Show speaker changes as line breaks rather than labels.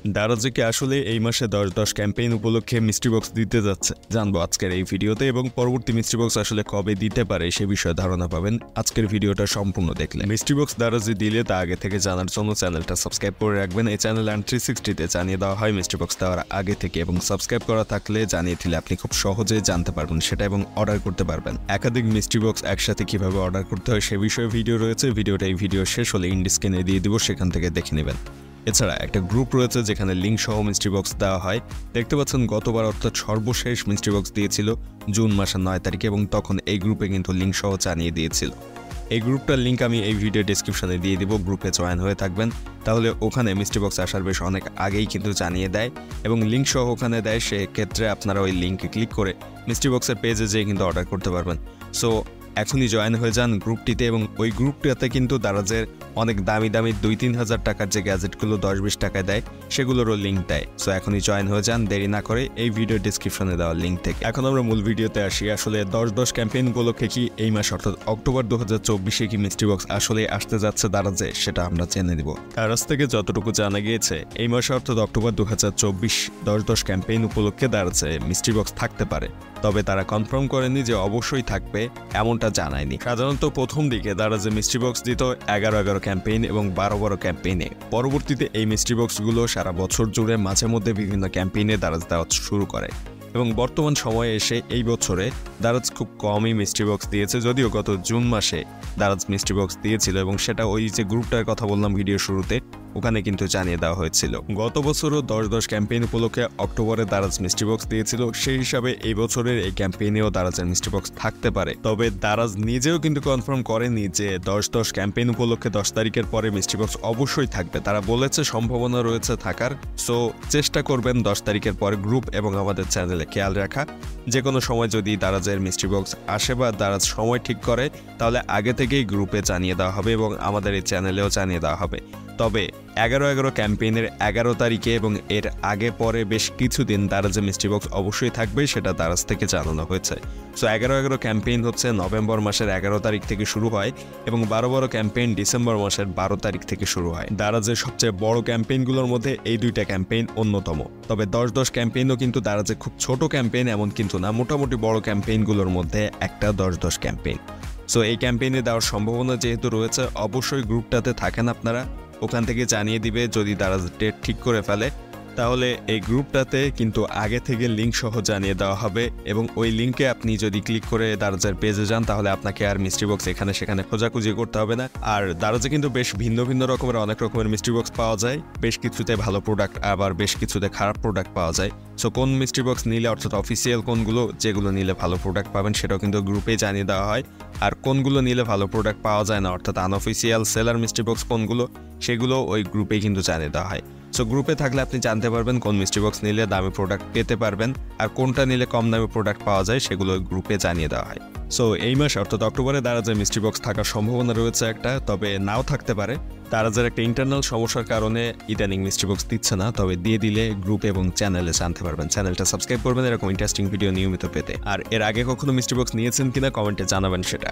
দারাজে কি আসলে এই মাসে 10-10 ক্যাম্পেইন উপলক্ষে মিস্ট্রি বক্স দিতে যাচ্ছে জানবো আজকের এই ভিডিওতে এবং পরবর্তী মিস্ট্রি বক্স আসলে কবে দিতে পারে সে বিষয়ে ধারণা পাবেন আজকের ভিডিওটা সম্পূর্ণ দেখলে। মিস্ট্রি বক্স দারাজে দিলে তা আগে থেকে জানার জন্য চ্যানেলটা সাবস্ক্রাইব করে রাখবেন। এই চ্যানেল অ্যান্ড 360-তে জানিয়ে দেওয়া হয় মিস্ট্রি বক্স দেওয়ার আগে থেকে, এবং সাবস্ক্রাইব করা থাকলে জানিয়ে দিলে আপনি খুব সহজেই জানতে পারবেন সেটা এবং অর্ডার করতে পারবেন। একাধিক মিস্ট্রি বক্স একসাথে কিভাবে অর্ডার করতে হয় সে বিষয়ে ভিডিও রয়েছে, ভিডিওটা এই ভিডিও শেষ হলে ইন্ড স্ক্রিনে দিয়ে দিব, সেখান থেকে দেখে নেবেন। এছাড়া একটা গ্রুপ রয়েছে যেখানে লিঙ্ক সহ মিস্ট্রি বক্স দেওয়া হয়। দেখতে পাচ্ছেন গতবার অর্থাৎ সর্বশেষ মিস্ট্রি বক্স দিয়েছিল জুন মাসের 9 তারিখে, এবং তখন এই গ্রুপে কিন্তু লিঙ্ক সহ জানিয়ে দিয়েছিল। এই গ্রুপটার লিঙ্ক আমি এই ভিডিও ডেসক্রিপশনে দিয়ে দিব, গ্রুপে জয়েন হয়ে থাকবেন। তাহলে ওখানে মিস্ট্রি বক্স আসার বেশ অনেক আগেই কিন্তু জানিয়ে দেয় এবং লিঙ্ক সহ ওখানে দেয়। সেক্ষেত্রে আপনারা ওই লিঙ্কে ক্লিক করে মিস্ট্রি বক্সের পেজে যেয়ে কিন্তু অর্ডার করতে পারবেন। সো এখনই জয়েন হয়ে যান গ্রুপটিতে, এবং ওই গ্রুপটাতে কিন্তু দারাজের অনেক দামি দামি 2-3 হাজার টাকার যে গ্যাজেটগুলো 10-20 টাকায় দেয় সেগুলোরও লিঙ্ক দেয়। সো এখনই জয়েন হয়ে যান দেরি না করে এই ভিডিও ডিসক্রিপশনে দেওয়া লিঙ্ক থেকে। এখন আমরা মূল ভিডিওতে আসি। আসলে 10-10 ক্যাম্পেইন উপলক্ষে কি এই মাস অর্থাৎ অক্টোবর 2024-এ কি মিস্ট্রি বক্স আসলে আসতে যাচ্ছে দারাজে সেটা আমরা জেনে নিব। দারাজ থেকে যতটুকু জানা গিয়েছে এই মাসে অর্থাৎ অক্টোবর 2024 10-10 ক্যাম্পেইন উপলক্ষে দারাজে মিস্ট্রি বক্স থাকতে পারে, তবে তারা কনফার্ম করেনি যে অবশ্যই থাকবে এমনটা জানায়নি। সাধারণত প্রথম দিকে দারাজে মিস্ট্রি বক্স দিত 11-11 ক্যাম্পেইন এবং 12-12 ক্যাম্পেইনে। পরবর্তীতে এই মিস্ট্রি বক্সগুলো সারা বছর জুড়ে মাঝে মধ্যে বিভিন্ন ক্যাম্পেইনে দারাজ দেওয়া শুরু করে, এবং বর্তমান সময়ে এসে এই বছরে দারাজ খুব কমই মিস্ট্রি বক্স দিয়েছে। যদিও গত জুন মাসে দারাজ মিস্ট্রি বক্স দিয়েছিল, এবং সেটা ওই যে গ্রুপটার কথা বললাম ভিডিও শুরুতে ওখানে কিন্তু জানিয়ে দেওয়া হয়েছিল। গত বছরও 10-10 ক্যাম্পেইন উপলক্ষে অক্টোবরে দারাজ মিস্ট্রি বক্স দিয়েছিল, সেই হিসাবে এই বছরের এই ক্যাম্পেইনেও দারাজের মিস্ট্রি বক্স থাকতে পারে। তবে দারাজ নিজেও কিন্তু কনফার্ম করেনি যে 10-10 ক্যাম্পেইন উপলক্ষে 10 তারিখের পরে মিস্ট্রি বক্স অবশ্যই থাকবে। তারা বলেছে সম্ভাবনা রয়েছে থাকার। সো চেষ্টা করবেন 10 তারিখের পরে গ্রুপ এবং আমাদের চ্যানেলে খেয়াল রাখা। যে কোনো সময় যদি দারাজের মিস্ট্রি বক্স আসে বা দারাজ সময় ঠিক করে তাহলে আগে থেকেই গ্রুপে জানিয়ে দেওয়া হবে এবং আমাদের এই চ্যানেলেও জানিয়ে দেওয়া হবে। তবে 11-11 ক্যাম্পেইনের 11 তারিখে এবং এর আগে পরে বেশ কিছুদিন দারাজে মিস্ট্রি বক্স অবশ্যই থাকবে, সেটা দারাজ থেকে জানানো হয়েছে। সো 11-11 ক্যাম্পেইন হচ্ছে নভেম্বর মাসের 11 তারিখ থেকে শুরু হয় এবং 12-12 ক্যাম্পেইন ডিসেম্বর মাসের 12 তারিখ থেকে শুরু হয়। দারাজের সবচেয়ে বড় ক্যাম্পেইনগুলোর মধ্যে এই দুইটা ক্যাম্পেইন অন্যতম। তবে 10-10 ক্যাম্পেইনও কিন্তু দারাজে খুব ছোট ক্যাম্পেইন এমন কিন্তু না, মোটামুটি বড় ক্যাম্পেইনগুলোর মধ্যে একটা 10-10 ক্যাম্পেইন। সো এই ক্যাম্পেইনে দেওয়ার সম্ভাবনা যেহেতু রয়েছে অবশ্যই গ্রুপটাতে থাকেন আপনারা, ওখান থেকে জানিয়ে দিবে। যদি দারাজ ডেট ঠিক করে ফেলে তাহলে এই গ্রুপটাতে কিন্তু আগে থেকে লিঙ্ক সহ জানিয়ে দেওয়া হবে, এবং ওই লিঙ্কে আপনি যদি ক্লিক করে দারাজের পেজে যান তাহলে আপনাকে আর মিস্ট্রি বক্স এখানে সেখানে খোঁজাখুঁজি করতে হবে না। আর দারাজে কিন্তু বেশ ভিন্ন ভিন্ন রকমের অনেক রকমের মিস্ট্রি বক্স পাওয়া যায়, বেশ কিছুতে ভালো প্রোডাক্ট আবার বেশ কিছুতে খারাপ প্রোডাক্ট পাওয়া যায়। সো কোন মিস্ট্রি বক্স নিলে অর্থাৎ অফিসিয়াল কোনগুলো যেগুলো নিলে ভালো প্রোডাক্ট পাবেন সেটাও কিন্তু গ্রুপে জানিয়ে দেওয়া হয়, আর কোনগুলো নিলে ভালো প্রোডাক্ট পাওয়া যায় না অর্থাৎ আনঅফিসিয়াল সেলার মিস্ট্রি বক্স কোনগুলো সেগুলো ওই গ্রুপেই কিন্তু জানিয়ে দেওয়া হয়। সো গ্রুপে থাকলে আপনি জানতে পারবেন কোন মিস্ট্রি বক্স নিলে দামি প্রোডাক্ট পেতে পারবেন, আর কোনটা নিলে কম দামি প্রোডাক্ট পাওয়া যায় সেগুলো গ্রুপে জানিয়ে দেওয়া হয়। সো এই মাসে অর্থাৎ অক্টোবরে দারাজের মিস্ট্রি বক্স থাকার সম্ভাবনা রয়েছে একটা, তবে নাও থাকতে পারে। দারাজের একটা ইন্টারনাল সমস্যার কারণে ইদানিং মিস্ট্রি বক্স দিচ্ছে না, তবে দিয়ে দিলে গ্রুপ এবং চ্যানেলে জানতে পারবেন। চ্যানেলটা সাবস্ক্রাইব করবেন এরকম ইন্টারেস্টিং ভিডিও নিয়মিত পেতে। আর এর আগে কখনো মিস্ট্রি বক্স নিয়েছেন কিনা কমেন্টে জানাবেন সেটা।